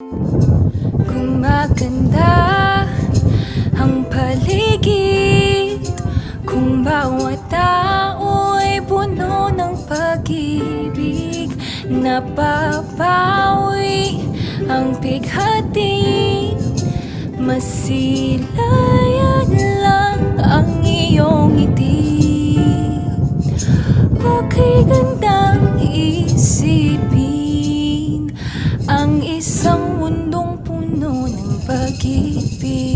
Kung maganda ang paligid, kung bawat tao'y puno ng pag-ibig, napapawi ang pighati, masilayan lang ang iyong ngiti. Okay gandang isipin ang isang mundong puno ng pag-ibig.